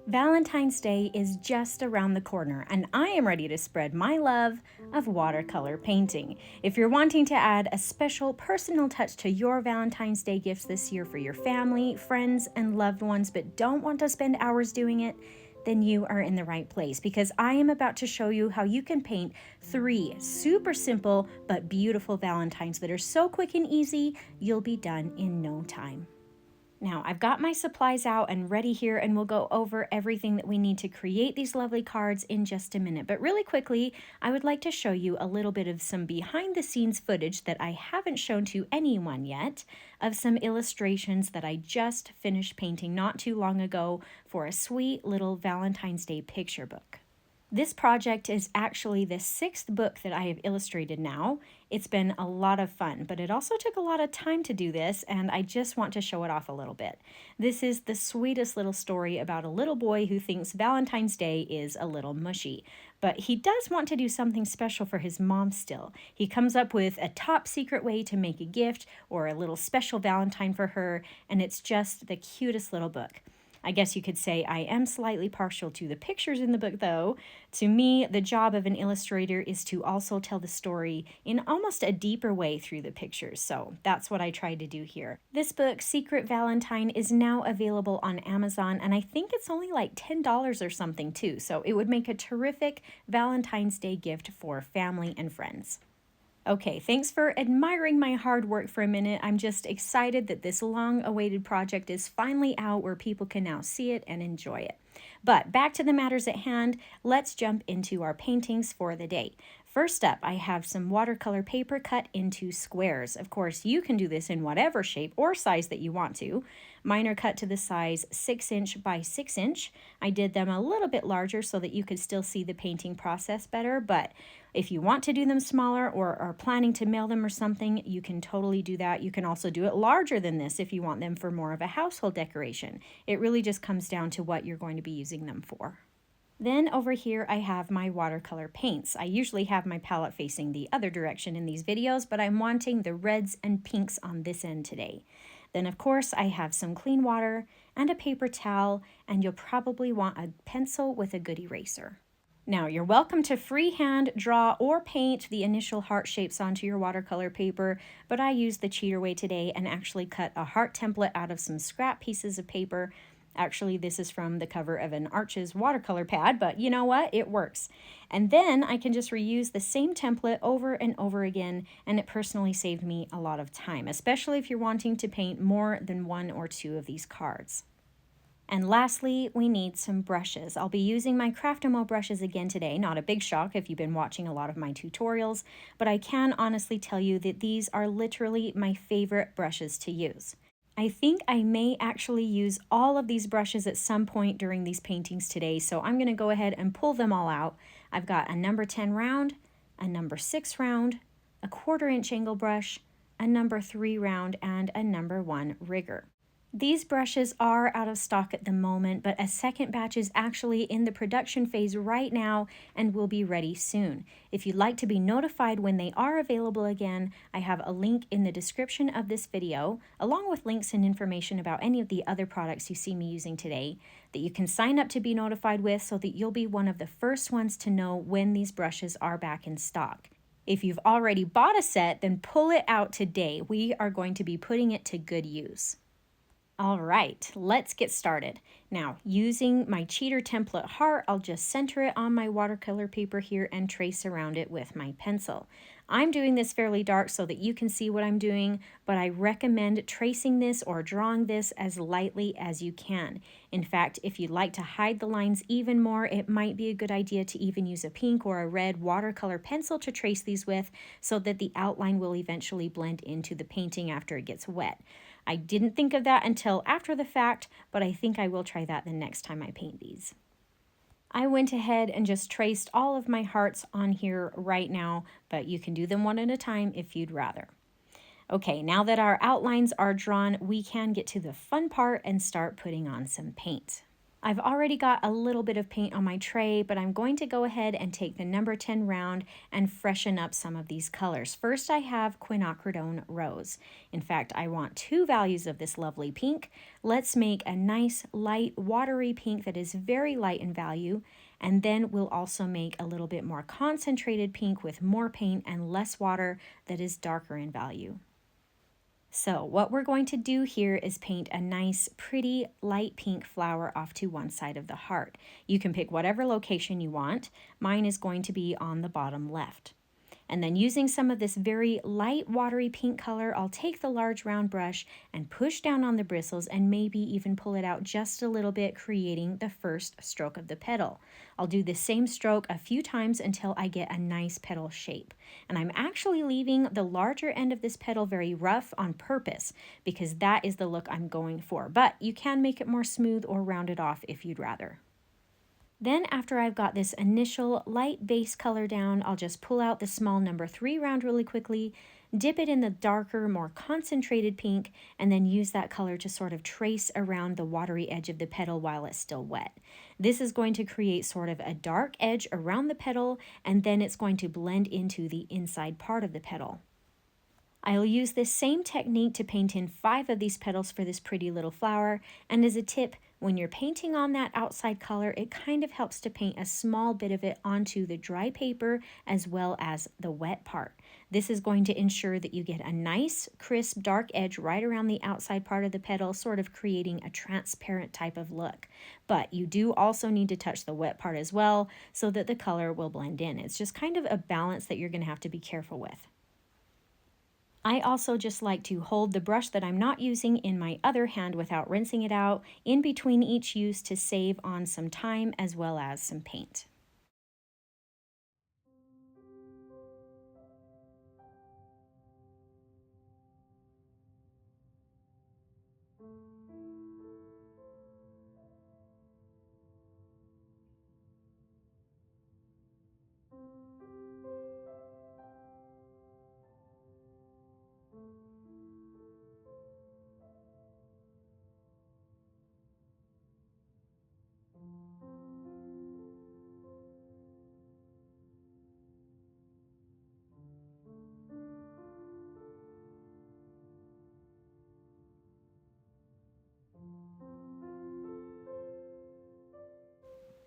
Valentine's Day is just around the corner, and I am ready to spread my love of watercolor painting. If you're wanting to add a special personal touch to your Valentine's Day gifts this year for your family, friends, and loved ones, but don't want to spend hours doing it, then you are in the right place, because I am about to show you how you can paint 3 super simple but beautiful Valentines that are so quick and easy, you'll be done in no time. Now, I've got my supplies out and ready here, and we'll go over everything that we need to create these lovely cards in just a minute. But really quickly, I would like to show you a little bit of some behind-the-scenes footage that I haven't shown to anyone yet of some illustrations that I just finished painting not too long ago for a sweet little Valentine's Day picture book. This project is actually the 6th book that I have illustrated now. It's been a lot of fun, but it also took a lot of time to do this, and I just want to show it off a little bit. This is the sweetest little story about a little boy who thinks Valentine's Day is a little mushy, but he does want to do something special for his mom still. He comes up with a top secret way to make a gift or a little special Valentine for her, and it's just the cutest little book. I guess you could say I am slightly partial to the pictures in the book, though. To me, the job of an illustrator is to also tell the story in almost a deeper way through the pictures, so that's what I tried to do here. This book, Secret Valentine, is now available on Amazon, and I think it's only like $10 or something too, so it would make a terrific Valentine's Day gift for family and friends. Okay, thanks for admiring my hard work for a minute. I'm just excited that this long-awaited project is finally out where people can now see it and enjoy it. But back to the matters at hand, let's jump into our paintings for the day. First up, I have some watercolor paper cut into squares. Of course, you can do this in whatever shape or size that you want to. Mine are cut to the size 6 inch by 6 inch. I did them a little bit larger so that you could still see the painting process better, but if you want to do them smaller or are planning to mail them or something, you can totally do that. You can also do it larger than this if you want them for more of a household decoration. It really just comes down to what you're going to be using them for. Then over here I have my watercolor paints. I usually have my palette facing the other direction in these videos, but I'm wanting the reds and pinks on this end today. Then of course I have some clean water and a paper towel, and you'll probably want a pencil with a good eraser. Now, you're welcome to freehand draw or paint the initial heart shapes onto your watercolor paper, but I used the cheater way today and actually cut a heart template out of some scrap pieces of paper. Actually, this is from the cover of an Arches watercolor pad, but you know what? It works. And then I can just reuse the same template over and over again, and it personally saved me a lot of time, especially if you're wanting to paint more than 1 or 2 of these cards. And lastly, we need some brushes. I'll be using my Craftimo brushes again today. Not a big shock if you've been watching a lot of my tutorials, but I can honestly tell you that these are literally my favorite brushes to use. I think I may actually use all of these brushes at some point during these paintings today, so I'm going to go ahead and pull them all out. I've got a number 10 round, a number 6 round, a 1/4 inch angle brush, a number 3 round, and a number 1 rigger. These brushes are out of stock at the moment, but a second batch is actually in the production phase right now and will be ready soon. If you'd like to be notified when they are available again, I have a link in the description of this video, along with links and information about any of the other products you see me using today, that you can sign up to be notified with so that you'll be one of the first ones to know when these brushes are back in stock. If you've already bought a set, then pull it out today. We are going to be putting it to good use. All right, let's get started. Now, using my cheater template heart, I'll just center it on my watercolor paper here and trace around it with my pencil. I'm doing this fairly dark so that you can see what I'm doing, but I recommend tracing this or drawing this as lightly as you can. In fact, if you'd like to hide the lines even more, it might be a good idea to even use a pink or a red watercolor pencil to trace these with so that the outline will eventually blend into the painting after it gets wet. I didn't think of that until after the fact, but I think I will try that the next time I paint these. I went ahead and just traced all of my hearts on here right now, but you can do them one at a time if you'd rather. Okay, now that our outlines are drawn, we can get to the fun part and start putting on some paint. I've already got a little bit of paint on my tray, but I'm going to go ahead and take the number 10 round and freshen up some of these colors. First, I have Quinacridone Rose. In fact, I want 2 values of this lovely pink. Let's make a nice light watery pink that is very light in value, and then we'll also make a little bit more concentrated pink with more paint and less water that is darker in value. So what we're going to do here is paint a nice, pretty, light pink flower off to one side of the heart. You can pick whatever location you want. Mine is going to be on the bottom left. And then using some of this very light, watery pink color, I'll take the large round brush and push down on the bristles and maybe even pull it out just a little bit, creating the first stroke of the petal. I'll do the same stroke a few times until I get a nice petal shape. And I'm actually leaving the larger end of this petal very rough on purpose because that is the look I'm going for. But you can make it more smooth or round it off if you'd rather. Then after I've got this initial light base color down, I'll just pull out the small number 3 round really quickly, dip it in the darker, more concentrated pink, and then use that color to sort of trace around the watery edge of the petal while it's still wet. This is going to create sort of a dark edge around the petal, and then it's going to blend into the inside part of the petal. I'll use this same technique to paint in 5 of these petals for this pretty little flower, and as a tip, when you're painting on that outside color, it kind of helps to paint a small bit of it onto the dry paper as well as the wet part. This is going to ensure that you get a nice, crisp, dark edge right around the outside part of the petal, sort of creating a transparent type of look. But you do also need to touch the wet part as well so that the color will blend in. It's just kind of a balance that you're going to have to be careful with. I also just like to hold the brush that I'm not using in my other hand without rinsing it out in between each use to save on some time as well as some paint.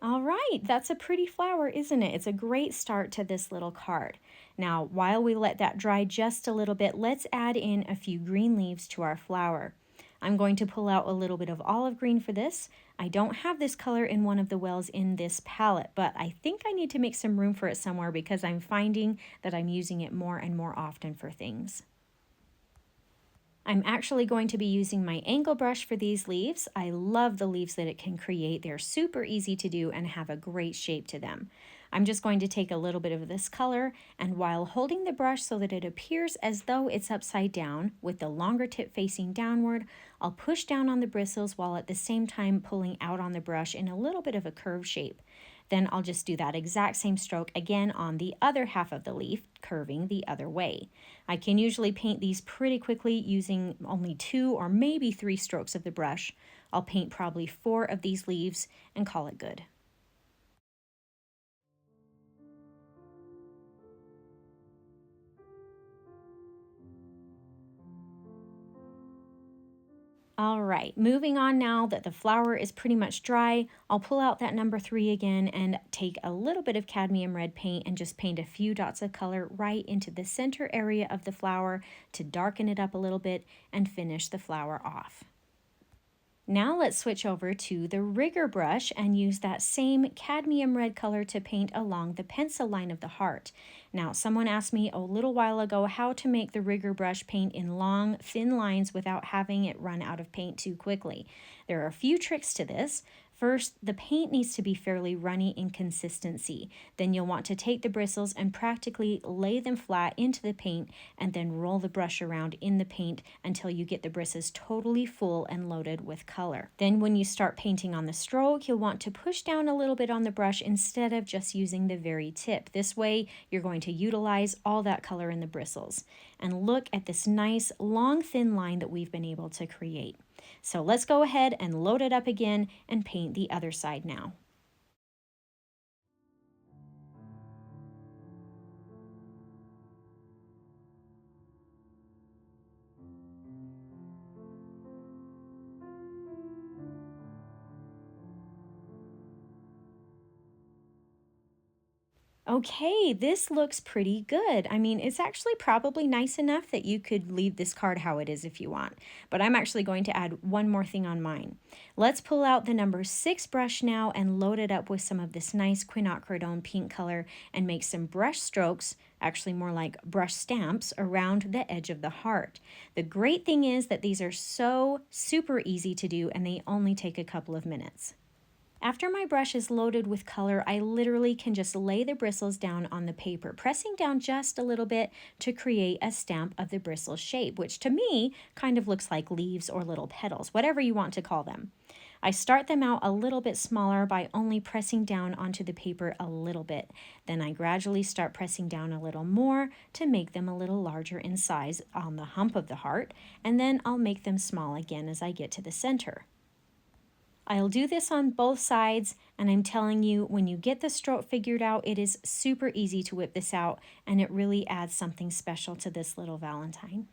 All right, that's a pretty flower, isn't it? It's a great start to this little card. Now, while we let that dry just a little bit, let's add in a few green leaves to our flower. I'm going to pull out a little bit of olive green for this. I don't have this color in one of the wells in this palette, but I think I need to make some room for it somewhere because I'm finding that I'm using it more and more often for things. I'm actually going to be using my angle brush for these leaves. I love the leaves that it can create. They're super easy to do and have a great shape to them. I'm just going to take a little bit of this color, and while holding the brush so that it appears as though it's upside down with the longer tip facing downward, I'll push down on the bristles while at the same time pulling out on the brush in a little bit of a curved shape. Then I'll just do that exact same stroke again on the other half of the leaf, curving the other way. I can usually paint these pretty quickly using only 2 or maybe 3 strokes of the brush. I'll paint probably 4 of these leaves and call it good. All right, moving on now that the flower is pretty much dry, I'll pull out that number 3 again and take a little bit of cadmium red paint and just paint a few dots of color right into the center area of the flower to darken it up a little bit and finish the flower off. Now let's switch over to the rigger brush and use that same cadmium red color to paint along the pencil line of the heart. Now, someone asked me a little while ago how to make the rigger brush paint in long, thin lines without having it run out of paint too quickly. There are a few tricks to this. First, the paint needs to be fairly runny in consistency. Then you'll want to take the bristles and practically lay them flat into the paint and then roll the brush around in the paint until you get the bristles totally full and loaded with color. Then when you start painting on the stroke, you'll want to push down a little bit on the brush instead of just using the very tip. This way, you're going to utilize all that color in the bristles. And look at this nice, long, thin line that we've been able to create. So let's go ahead and load it up again and paint the other side now. Okay, this looks pretty good. I mean, it's actually probably nice enough that you could leave this card how it is if you want. But I'm actually going to add one more thing on mine. Let's pull out the number 6 brush now and load it up with some of this nice Quinacridone pink color and make some brush strokes, actually more like brush stamps, around the edge of the heart. The great thing is that these are so super easy to do and they only take a couple of minutes. After my brush is loaded with color, I literally can just lay the bristles down on the paper, pressing down just a little bit to create a stamp of the bristle shape, which to me kind of looks like leaves or little petals, whatever you want to call them. I start them out a little bit smaller by only pressing down onto the paper a little bit. Then I gradually start pressing down a little more to make them a little larger in size on the hump of the heart, and then I'll make them small again as I get to the center. I'll do this on both sides, and I'm telling you, when you get the stroke figured out, it is super easy to whip this out, and it really adds something special to this little Valentine.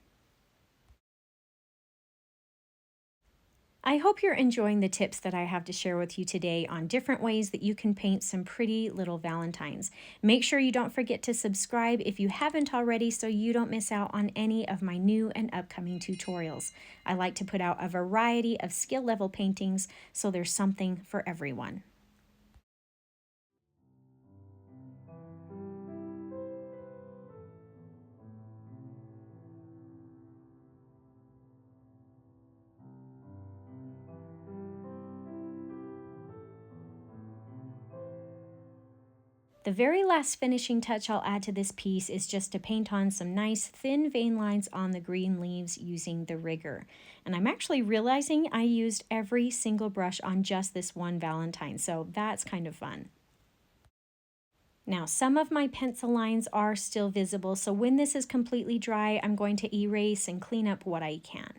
I hope you're enjoying the tips that I have to share with you today on different ways that you can paint some pretty little Valentines. Make sure you don't forget to subscribe if you haven't already so you don't miss out on any of my new and upcoming tutorials. I like to put out a variety of skill level paintings so there's something for everyone. The very last finishing touch I'll add to this piece is just to paint on some nice thin vein lines on the green leaves using the rigger. And I'm actually realizing I used every single brush on just this one Valentine, so that's kind of fun. Now, some of my pencil lines are still visible, so when this is completely dry, I'm going to erase and clean up what I can.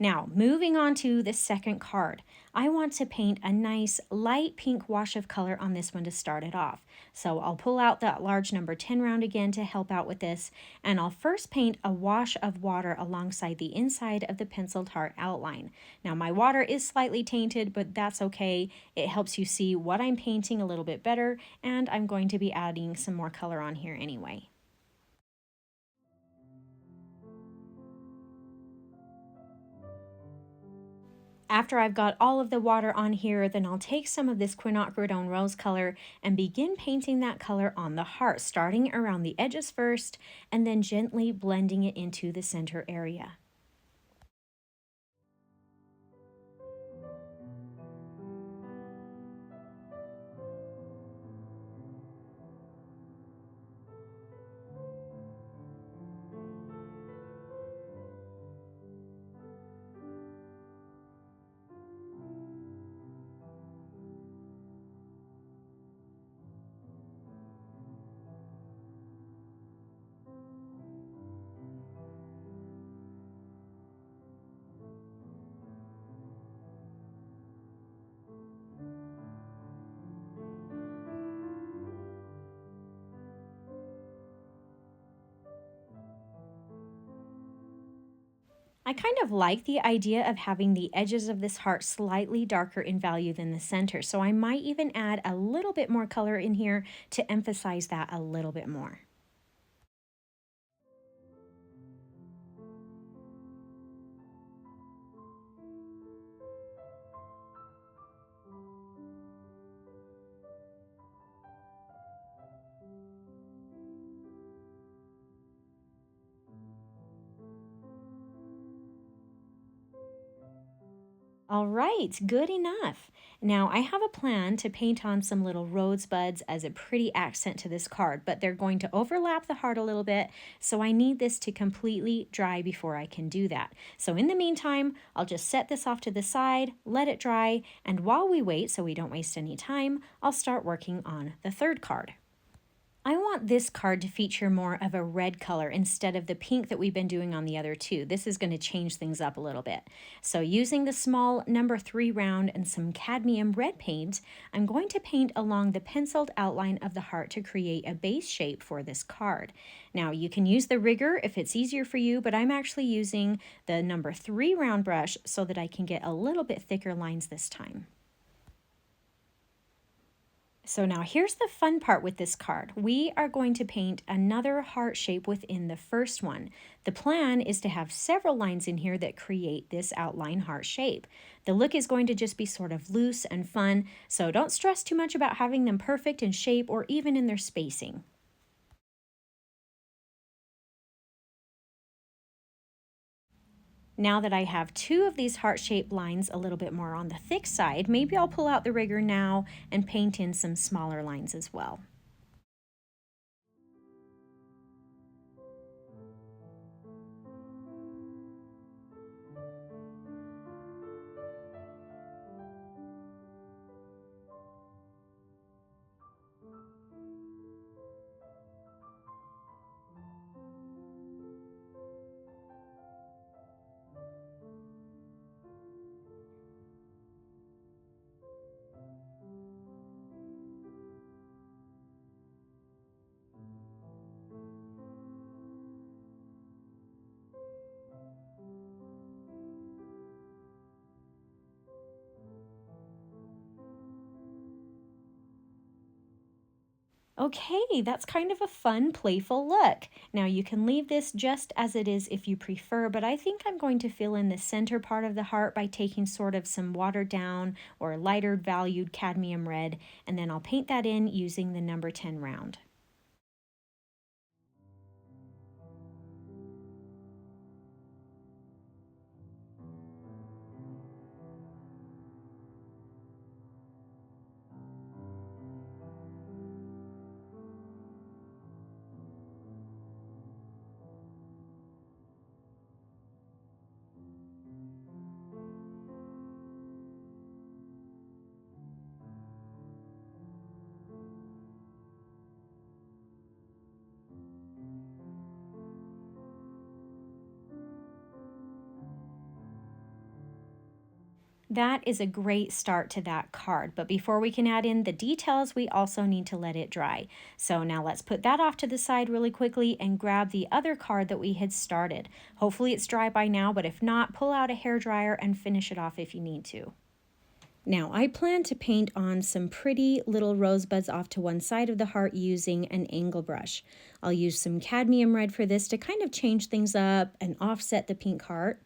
Now, moving on to the second card, I want to paint a nice light pink wash of color on this one to start it off. So I'll pull out that large number 10 round again to help out with this, and I'll first paint a wash of water alongside the inside of the penciled heart outline. Now, my water is slightly tainted, but that's okay. It helps you see what I'm painting a little bit better, and I'm going to be adding some more color on here anyway. After I've got all of the water on here, then I'll take some of this Quinacridone rose color and begin painting that color on the heart, starting around the edges first and then gently blending it into the center area. I kind of like the idea of having the edges of this heart slightly darker in value than the center, so I might even add a little bit more color in here to emphasize that a little bit more. All right, good enough. Now I have a plan to paint on some little rosebuds as a pretty accent to this card, but they're going to overlap the heart a little bit, so I need this to completely dry before I can do that. So in the meantime, I'll just set this off to the side, let it dry, and while we wait so we don't waste any time, I'll start working on the third card. I want this card to feature more of a red color instead of the pink that we've been doing on the other two. This is going to change things up a little bit. So using the small number 3 round and some cadmium red paint, I'm going to paint along the penciled outline of the heart to create a base shape for this card. Now you can use the rigger if it's easier for you, but I'm actually using the number 3 round brush so that I can get a little bit thicker lines this time. So now here's the fun part with this card. We are going to paint another heart shape within the first one. The plan is to have several lines in here that create this outline heart shape. The look is going to just be sort of loose and fun, so don't stress too much about having them perfect in shape or even in their spacing. Now that I have 2 of these heart-shaped lines a little bit more on the thick side, maybe I'll pull out the rigger now and paint in some smaller lines as well. Okay, that's kind of a fun, playful look. Now you can leave this just as it is if you prefer, but I think I'm going to fill in the center part of the heart by taking sort of some watered down or lighter valued cadmium red, and then I'll paint that in using the number 10 round. That is a great start to that card, but before we can add in the details, we also need to let it dry. So now let's put that off to the side really quickly and grab the other card that we had started. Hopefully it's dry by now, but if not, pull out a hairdryer and finish it off if you need to. Now, I plan to paint on some pretty little rosebuds off to one side of the heart using an angle brush. I'll use some cadmium red for this to kind of change things up and offset the pink heart.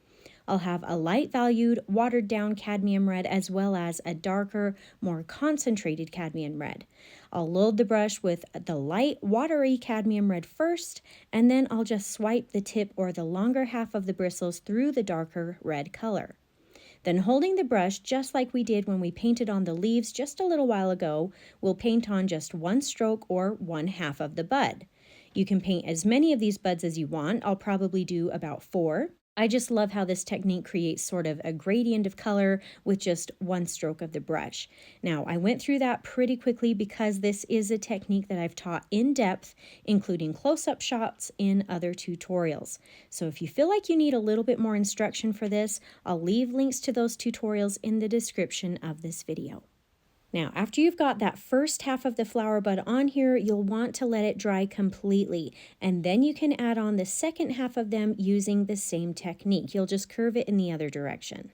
I'll have a light valued, watered down cadmium red as well as a darker, more concentrated cadmium red. I'll load the brush with the light, watery cadmium red first, and then I'll just swipe the tip or the longer half of the bristles through the darker red color. Then holding the brush, just like we did when we painted on the leaves just a little while ago, we'll paint on just one stroke or one half of the bud. You can paint as many of these buds as you want. I'll probably do about 4. I just love how this technique creates sort of a gradient of color with just one stroke of the brush. Now, I went through that pretty quickly because this is a technique that I've taught in depth, including close-up shots in other tutorials. So if you feel like you need a little bit more instruction for this, I'll leave links to those tutorials in the description of this video. Now, after you've got that first half of the flower bud on here, you'll want to let it dry completely, and then you can add on the second half of them using the same technique. You'll just curve it in the other direction.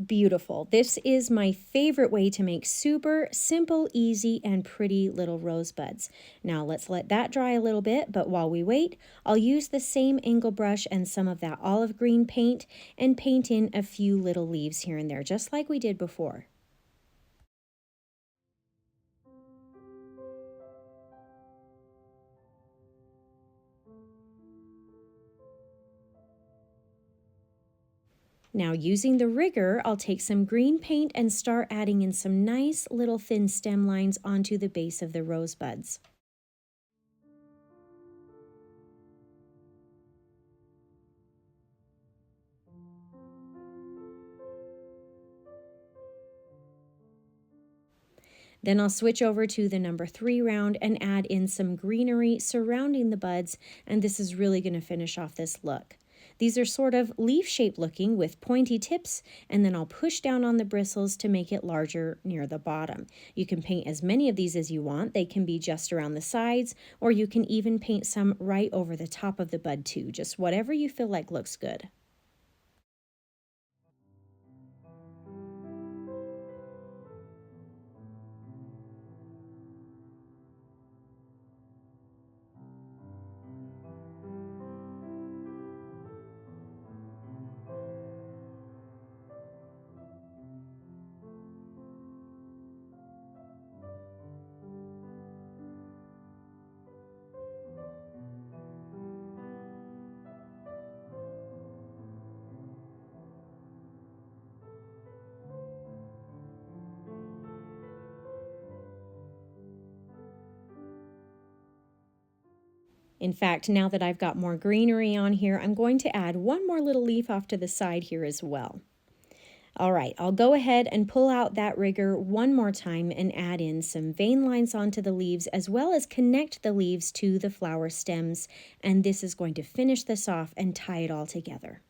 Beautiful. This is my favorite way to make super simple, easy, and pretty little rosebuds. Now let's let that dry a little bit, but while we wait, I'll use the same angle brush and some of that olive green paint and paint in a few little leaves here and there, just like we did before. Now using the rigger, I'll take some green paint and start adding in some nice little thin stem lines onto the base of the rosebuds. Then I'll switch over to the number 3 round and add in some greenery surrounding the buds, and this is really going to finish off this look. These are sort of leaf-shaped looking with pointy tips, and then I'll push down on the bristles to make it larger near the bottom. You can paint as many of these as you want. They can be just around the sides, or you can even paint some right over the top of the bud too, just whatever you feel like looks good. In fact, now that I've got more greenery on here, I'm going to add one more little leaf off to the side here as well. All right, I'll go ahead and pull out that rigger one more time and add in some vein lines onto the leaves, as well as connect the leaves to the flower stems, and this is going to finish this off and tie it all together.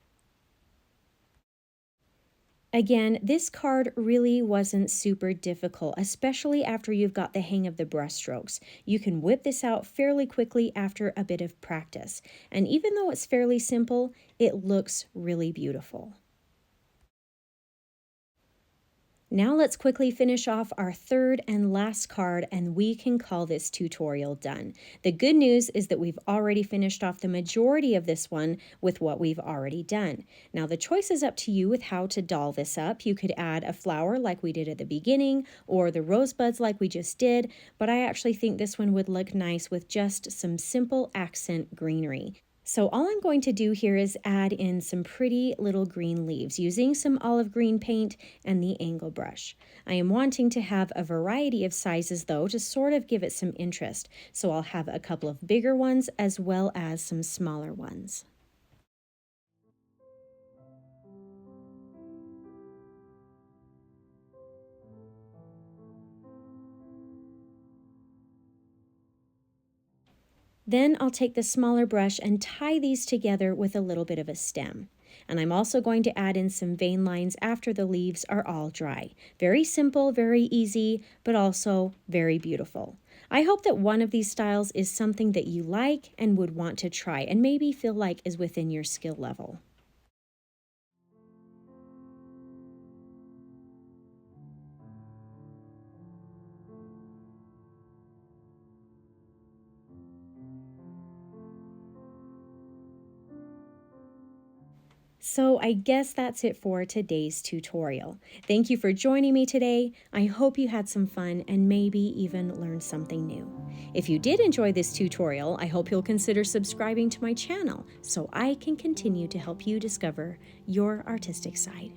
Again, this card really wasn't super difficult, especially after you've got the hang of the brush strokes. You can whip this out fairly quickly after a bit of practice. And even though it's fairly simple, it looks really beautiful. Now let's quickly finish off our third and last card, and we can call this tutorial done. The good news is that we've already finished off the majority of this one with what we've already done. Now the choice is up to you with how to doll this up. You could add a flower like we did at the beginning, or the rosebuds like we just did, but I actually think this one would look nice with just some simple accent greenery. So all I'm going to do here is add in some pretty little green leaves using some olive green paint and the angle brush. I am wanting to have a variety of sizes though to sort of give it some interest. So I'll have a couple of bigger ones as well as some smaller ones. Then I'll take the smaller brush and tie these together with a little bit of a stem. And I'm also going to add in some vein lines after the leaves are all dry. Very simple, very easy, but also very beautiful. I hope that one of these styles is something that you like and would want to try and maybe feel like is within your skill level. So I guess that's it for today's tutorial. Thank you for joining me today. I hope you had some fun and maybe even learned something new. If you did enjoy this tutorial, I hope you'll consider subscribing to my channel so I can continue to help you discover your artistic side.